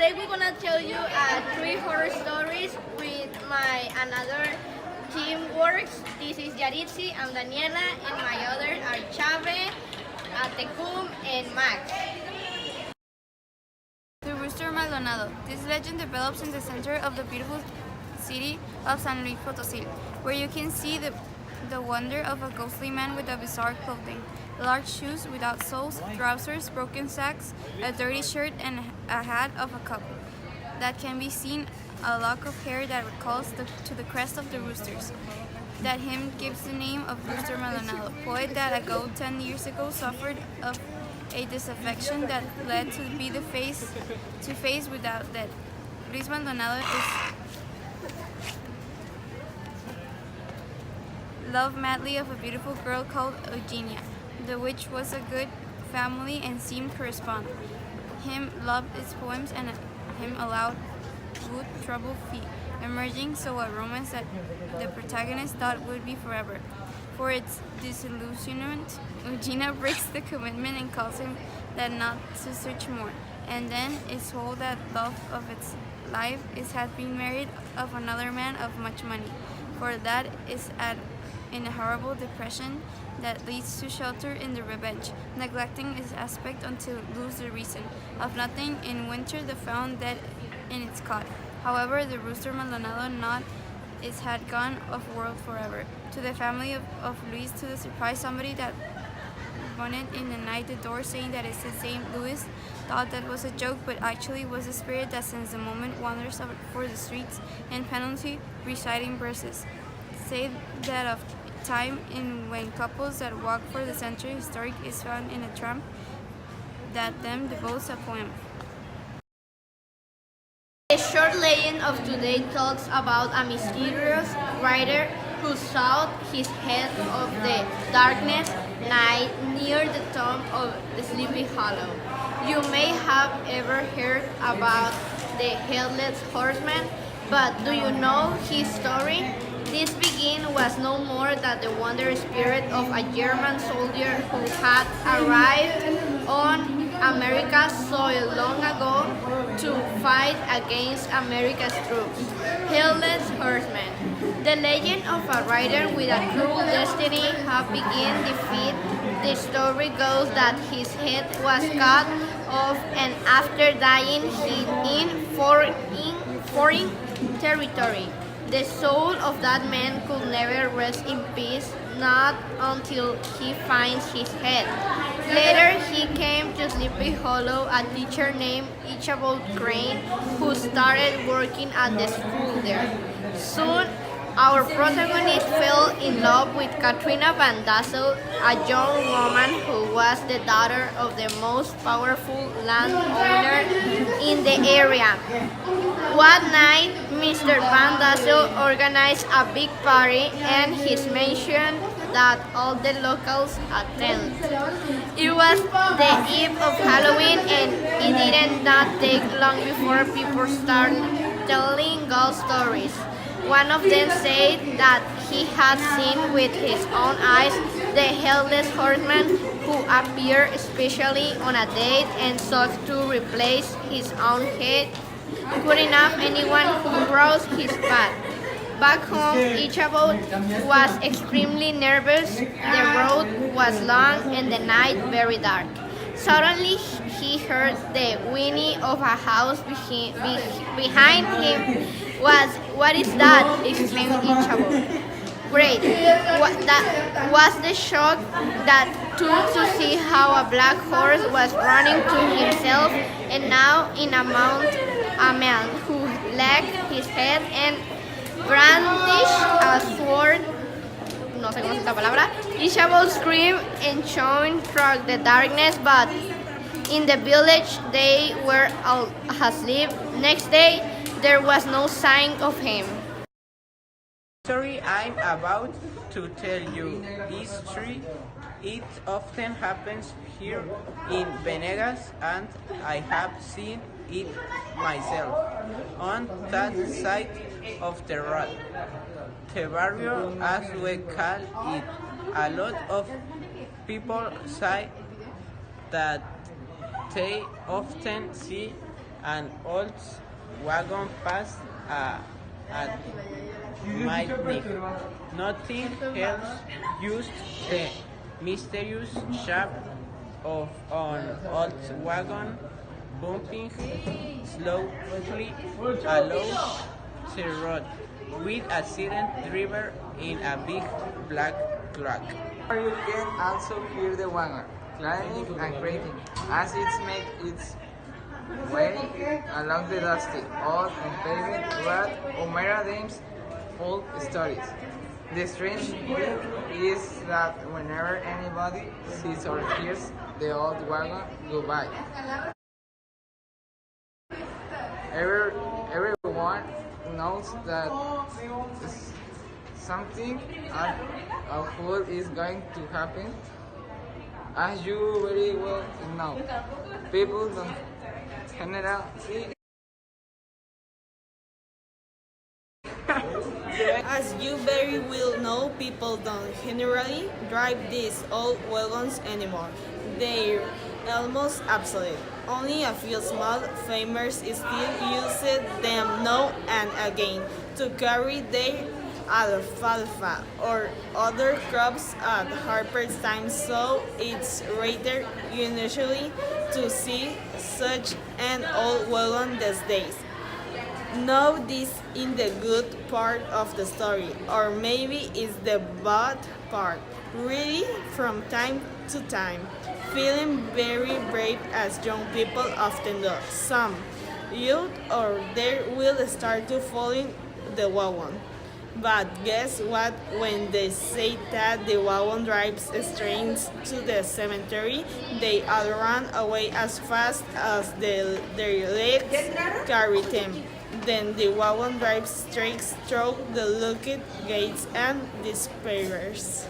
Today we're gonna tell you three horror stories with my another team works. This is Yaritzi, I'm Daniela, and my others are Chave, Tecum, and Max. The Rooster Maldonado. This legend develops in the center of the beautiful city of San Luis Potosí, where you can see the wonder of a ghostly man with a bizarre clothing, large shoes without soles, trousers, broken sacks, a dirty shirt, and a hat of a cup. That can be seen a lock of hair that recalls to the crest of the roosters. That him gives the name of Rooster Maldonado, poet that 10 years ago suffered of a disaffection that led to be the face without death. Luis Maldonado is loved madly of a beautiful girl called Eugenia, the which was a good family and seemed correspond. Him loved its poems and him allowed would trouble feet, emerging so a romance that the protagonist thought would be forever. For its disillusionment, Eugenia breaks the commitment and calls him that not to search more, and then is told that love of its life had been married of another man of much money, for that is in a horrible depression that leads to shelter in the revenge, neglecting its aspect until lose the reason of nothing in winter the found dead in its cot. However, the Rooster Maldonado not is had gone of world forever. To the family of Luis, to the surprise, somebody that opened in the night the door, saying that it's the St. Louis, thought that was a joke, but actually was a spirit that since the moment wanders for the streets and penalty, reciting verses. Say that of time in when couples that walk for the century historic is found in a tramp that them devotes a poem. The short legend of today talks about a mysterious writer who saw his head of the darkness night near the tomb of the Sleepy Hollow. You may have ever heard about the Headless Horseman, but do you know his story? This beginning was no more than the wonder spirit of a German soldier who had arrived on America's soil long ago to fight against America's troops. Headless Horseman. The legend of a rider with a cruel destiny have begun defeat. The story goes that his head was cut off, and after dying he in foreign territory. The soul of that man could never rest in peace, not until he finds his head. Later he came to Sleepy Hollow, a teacher named Ichabod Crane, who started working at the school there. Soon, our protagonist fell in love with Katrina Van Dassel, a young woman who was the daughter of the most powerful landowner in the area. One night, Mr. Van Dassel organized a big party and he mentioned that all the locals attend. It was the eve of Halloween and it did not take long before people started telling ghost stories. One of them said that he had seen with his own eyes the Headless Horseman who appeared especially on a date and sought to replace his own head. Good enough, anyone who crossed his path. Back home, Ichabod was extremely nervous. The road was long and the night very dark. Suddenly, he heard the whinny of a house behind him. What is that? Exclaimed Ichabod. Great. That was the shock that took to see how a black horse was running to himself, and now in a man who lacked his head and brandished a sword. No sé cómo es esta palabra. Ichabod screamed and shouted through the darkness, but in the village they were all asleep. Next day, there was no sign of him. The story I'm about to tell you is true. It often happens here in Venegas, and I have seen it myself on that side of the road. The barrio, as we call it. A lot of people say that they often see An old wagon passed at midnight. Nothing else used the mysterious shape of an old wagon bumping slowly along the road with a silent driver in a big black truck. You can also hear the wagon clanging and creaking as it makes its way along the dusty, old and pavement road Homera Dame's folk stories. The strange thing is that whenever anybody sees or hears the old wagon go by, everyone knows that something awful is going to happen. As you very well know, people don't generally As you very well know, people don't generally drive these old wagons anymore. They're almost obsolete. Only a few small farmers still use them now and again to carry their alfalfa or other crops at harvest time, so it's rare usually to see such an old wagon these days. Know this in the good part of the story, or maybe it's the bad part. Really, from time to time, feeling very brave as young people often do. Some youth or they will start to following the wagon. But guess what? When they say that the wagon drives straight to the cemetery, they all run away as fast as their legs carry them. Then the wagon drives straight through the locked gates and disappears.